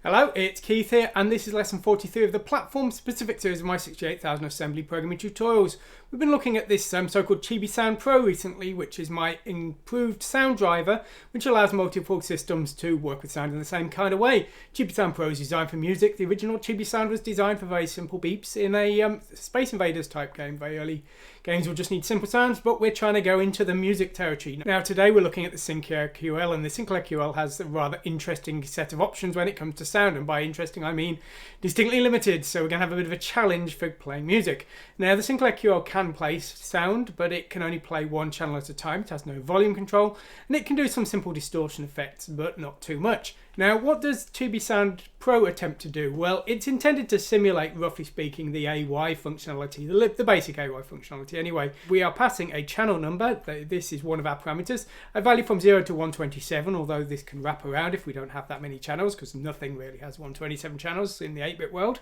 Hello, it's Keith here, and this is lesson 43 of the platform-specific series of my 68000 assembly programming tutorials. We've been looking at this so-called ChibiSound PRO recently, which is my improved sound driver, which allows multiple systems to work with sound in the same kind of way. ChibiSound PRO is designed for music. The original ChibiSound was designed for very simple beeps in a Space Invaders type game. Very early games will just need simple sounds, but we're trying to go into the music territory. Now today we're looking at the Sinclair QL, and the Sinclair QL has a rather interesting set of options when it comes to sound, and by interesting I mean distinctly limited, so we're going to have a bit of a challenge for playing music. Now the Sinclair QL can play sound, but it can only play one channel at a time. It has no volume control, and it can do some simple distortion effects, but not too much. Now what does ChibiSound PRO attempt to do? Well, it's intended to simulate, roughly speaking, the AY functionality, the basic AY functionality anyway. We are passing a channel number, this is one of our parameters, a value from 0 to 127, although this can wrap around if we don't have that many channels, because nothing really has 127 channels in the 8-bit world.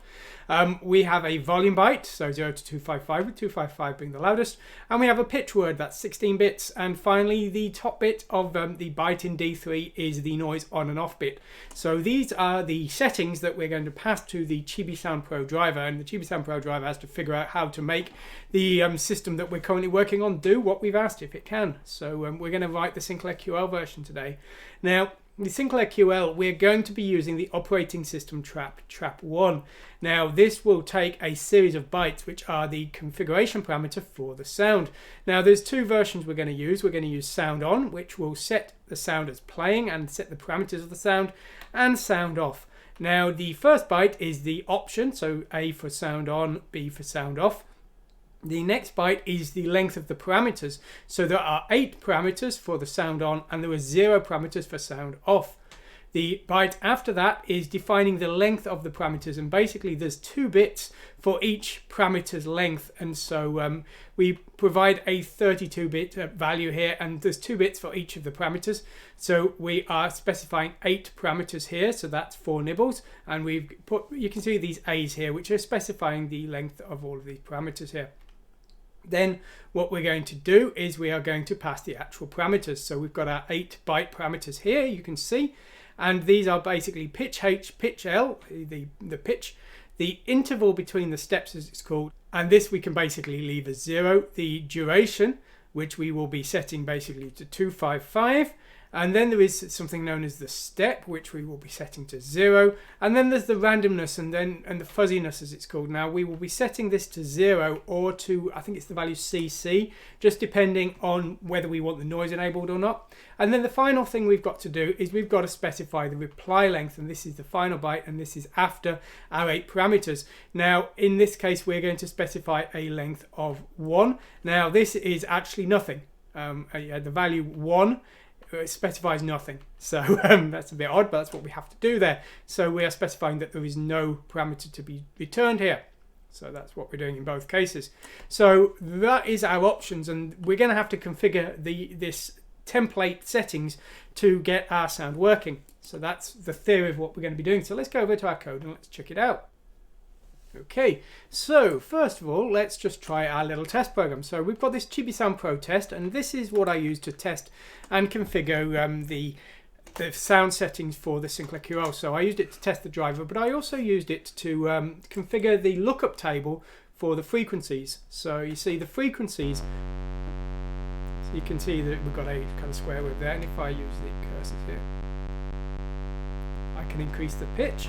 We have a volume byte, so 0 to 255, with 255 being the loudest, and we have a pitch word, that's 16 bits, and finally the top bit of the byte in D3 is the noise on and off bit. So these are the settings that we're going to pass to the ChibiSound PRO driver, and the ChibiSound PRO driver has to figure out how to make the system that we're currently working on do what we've asked if it can. So we're going to write the Sinclair QL version today. Now the Sinclair QL, we're going to be using the operating system trap 1. Now this will take a series of bytes which are the configuration parameter for the sound. Now there's two versions we're going to use. We're going to use sound on, which will set the sound as playing and set the parameters of the sound, and sound off. Now the first byte is the option, so A for sound on, B for sound off. The next byte is the length of the parameters. So there are 8 parameters for the sound on, and there are 0 parameters for sound off. The byte after that is defining the length of the parameters, and basically there's 2 bits for each parameter's length, and so we provide a 32-bit value here, and there's 2 bits for each of the parameters. So we are specifying 8 parameters here, so that's 4 nibbles, and we've put, you can see these A's here, which are specifying the length of all of these parameters here. Then what we're going to do is we are going to pass the actual parameters. So we've got our 8-byte parameters here, you can see, and these are basically pitch H, pitch L, the pitch, the interval between the steps as it's called, and this we can basically leave as 0, the duration, which we will be setting basically to 255, and then there is something known as the step, which we will be setting to 0, and then there's the randomness and the fuzziness as it's called. Now we will be setting this to 0 or to, I think it's the value CC, just depending on whether we want the noise enabled or not. And then the final thing we've got to do is we've got to specify the reply length, and this is the final byte, and this is after our 8 parameters. Now in this case we're going to specify a length of 1. Now this is actually nothing. The value 1 specifies nothing, so that's a bit odd, but that's what we have to do there. So we are specifying that there is no parameter to be returned here, so that's what we're doing in both cases. So that is our options, and we're going to have to configure this template settings to get our sound working. So that's the theory of what we're going to be doing. So let's go over to our code and let's check it out. Okay, so first of all, let's just try our little test program. So we've got this ChibiSound PRO test, and this is what I use to test and configure the sound settings for the Sinclair QL. So I used it to test the driver, but I also used it to configure the lookup table for the frequencies. So you see the frequencies, so you can see that we've got a kind of square wave there, and if I use the cursors here, I can increase the pitch,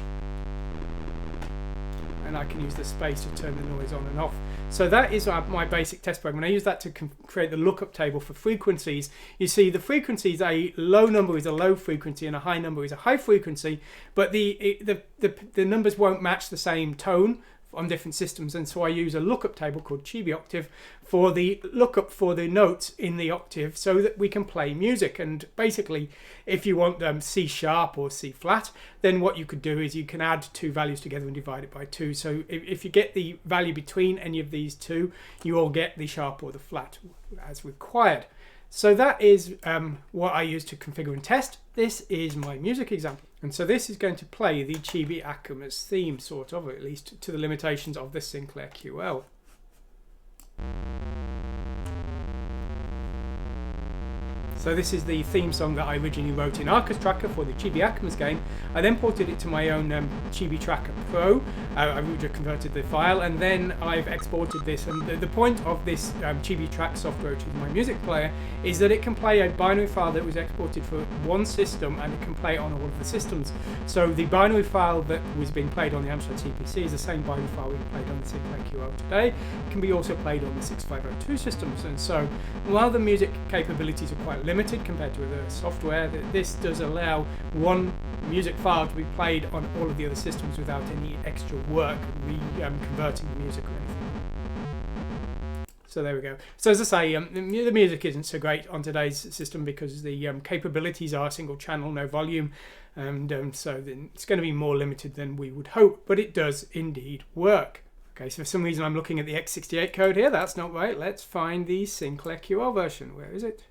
and I can use the space to turn the noise on and off. So that is my basic test program. And I use that to create the lookup table for frequencies. You see the frequencies, a low number is a low frequency and a high number is a high frequency, but the numbers won't match the same tone on different systems, and so I use a lookup table called Chibi Octave for the lookup for the notes in the octave so that we can play music. And basically if you want C sharp or C flat, then what you could do is you can add 2 values together and divide it by 2. So if you get the value between any of these 2, you will get the sharp or the flat as required. So that is what I use to configure and test. This is my music example. And so this is going to play the Chibi Akuma's theme, sort of, or at least to the limitations of the Sinclair QL. So this is the theme song that I originally wrote in Arcus Tracker for the Chibi Acmas game. I then ported it to my own Chibi Tracker Pro. I just converted the file, and then I've exported this. And the point of this Chibi Track software, which is my music player, is that it can play a binary file that was exported for one system, and it can play it on all of the systems. So the binary file that was being played on the Amstrad CPC is the same binary file we played on the Sinclair QL today. It can be also played on the 6502 systems. And so while the music capabilities are quite limited compared to other software, this does allow one music file to be played on all of the other systems without any extra work converting the music or anything. So there we go. So as I say, the music isn't so great on today's system because the capabilities are single channel, no volume, and so it's going to be more limited than we would hope, but it does indeed work. Okay, so for some reason I'm looking at the x68 code here. That's not right. Let's find the Sinclair QL version. Where is it?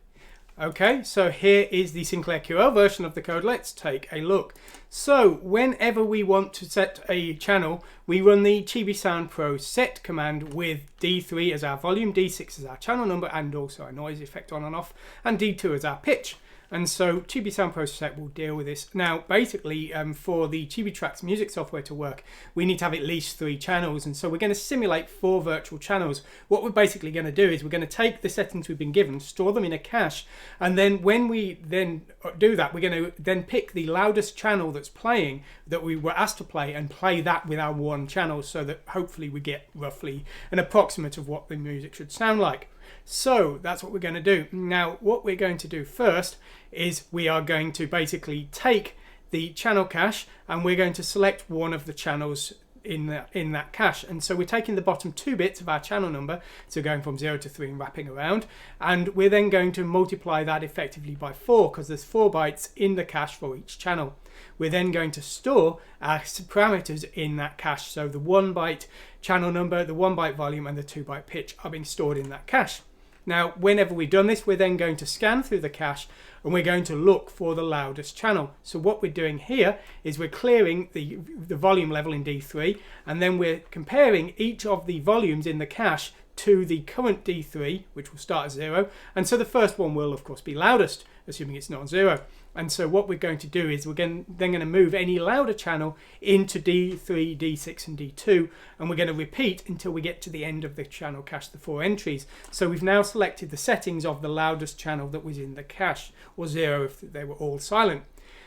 Okay, so here is the Sinclair QL version of the code. Let's take a look. So whenever we want to set a channel, we run the ChibiSound PRO set command with D3 as our volume, D6 as our channel number, and also a noise effect on and off, and D2 as our pitch. And so ChibiSound PRO set will deal with this. Now, basically, for the ChibiTrax music software to work, we need to have at least 3 channels. And so we're going to simulate 4 virtual channels. What we're basically going to do is we're going to take the settings we've been given, store them in a cache, and then when we then do that, we're going to then pick the loudest channel that's playing that we were asked to play and play that with our one channel, so that hopefully we get roughly an approximate of what the music should sound like. So that's what we're going to do. Now, what we're going to do first is we are going to basically take the channel cache and we're going to select one of the channels in that cache. And so we're taking the bottom 2 bits of our channel number, so going from 0 to 3 and wrapping around, and we're then going to multiply that effectively by 4 because there's 4 bytes in the cache for each channel. We're then going to store our parameters in that cache, so the 1 byte channel number, the 1 byte volume, and the 2 byte pitch are being stored in that cache. Now, whenever we've done this, we're then going to scan through the cache and we're going to look for the loudest channel. So what we're doing here is we're clearing the volume level in D3, and then we're comparing each of the volumes in the cache to the current D3, which will start at 0. And so the first one will, of course, be loudest, assuming it's not 0. And so what we're going to do is we're then going to move any louder channel into D3, D6 and D2, and we're going to repeat until we get to the end of the channel cache, the 4 entries. So we've now selected the settings of the loudest channel that was in the cache, or 0 if they were all silent.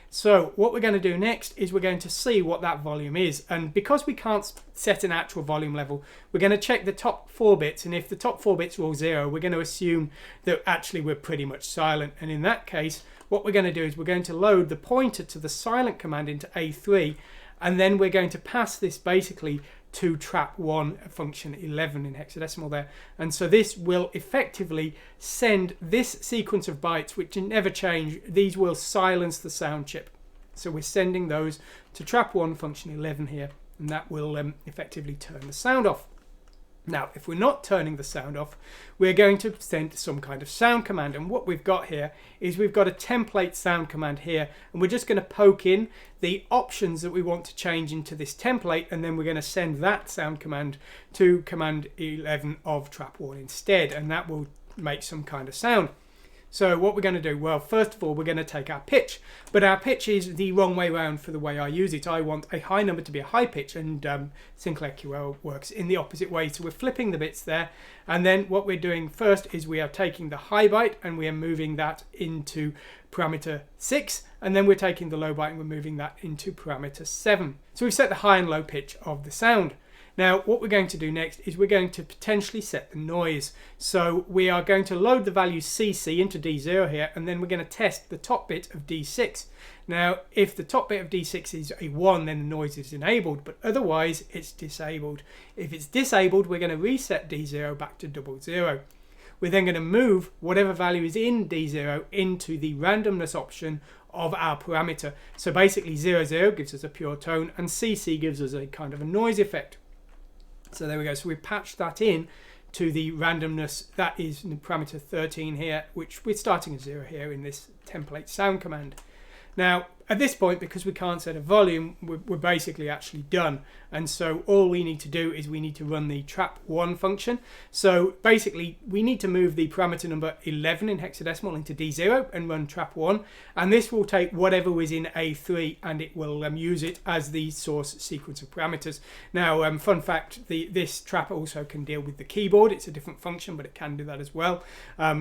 So what we're going to do next is we're going to see what that volume is, and because we can't set an actual volume level, we're going to check the top 4 bits, and if the top 4 bits are all 0, we're going to assume that actually we're pretty much silent. And in that case, what we're going to do is we're going to load the pointer to the silent command into A3, and then we're going to pass this basically to trap1 function 11 in hexadecimal there. And so this will effectively send this sequence of bytes, which never change. These will silence the sound chip. So we're sending those to trap1 function 11 here, and that will effectively turn the sound off. Now, if we're not turning the sound off, we're going to send some kind of sound command. And what we've got here is we've got a template sound command here, and we're just going to poke in the options that we want to change into this template, and then we're going to send that sound command to command 11 of trap1 instead, and that will make some kind of sound. So what we're going to do, well, first of all, we're going to take our pitch, but our pitch is the wrong way around for the way I use it. I want a high number to be a high pitch, and Sinclair QL works in the opposite way. So we're flipping the bits there, and then what we're doing first is we are taking the high byte and we are moving that into parameter 6, and then we're taking the low byte and we're moving that into parameter 7. So we've set the high and low pitch of the sound. Now, what we're going to do next is we're going to potentially set the noise. So we are going to load the value CC into D0 here, and then we're going to test the top bit of D6. Now, if the top bit of D6 is a 1, then the noise is enabled, but otherwise it's disabled. If it's disabled, we're going to reset D0 back to 00. We're then going to move whatever value is in D0 into the randomness option of our parameter. So basically 00 gives us a pure tone, and CC gives us a kind of a noise effect. So there we go. So we patched that in to the randomness that is in parameter 13 here, which we're starting at 0 here in this template sound command. Now, at this point, because we can't set a volume, we're basically actually done. And so all we need to do is we need to run the trap1 function. So basically we need to move the parameter number 11 in hexadecimal into D0 and run trap1. And this will take whatever is in A3 and it will use it as the source sequence of parameters. Now, fun fact, this trap also can deal with the keyboard. It's a different function, but it can do that as well.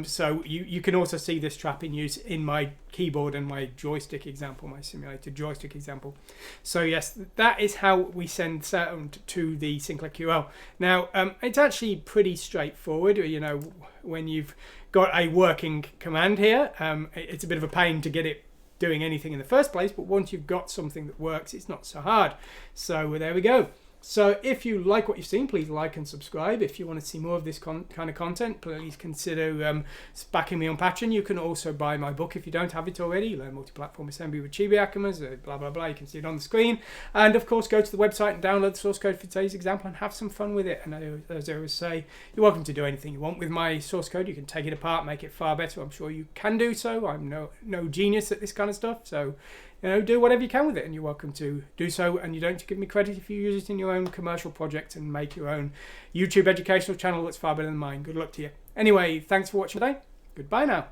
So you can also see this trap in use in my keyboard and my joystick example, my simulated joystick example. So yes, that is how we send sound to the Sinclair QL. Now, it's actually pretty straightforward. You know, when you've got a working command here, it's a bit of a pain to get it doing anything in the first place, but once you've got something that works, it's not so hard. So there we go. So if you like what you've seen, please like and subscribe. If you want to see more of this kind of content, please consider backing me on Patreon. You can also buy my book if you don't have it already, Learn Multi-Platform Assembly with Chibi Akumas, blah, blah, blah. You can see it on the screen. And of course, go to the website and download the source code for today's example and have some fun with it. And as I always say, you're welcome to do anything you want with my source code. You can take it apart, make it far better. I'm sure you can do so. I'm no genius at this kind of stuff. So, you know, do whatever you can with it, and you're welcome to do so. And you don't give me credit if you use it in your own commercial project and make your own YouTube educational channel that's far better than mine. Good luck to you. Anyway, thanks for watching today. Goodbye now.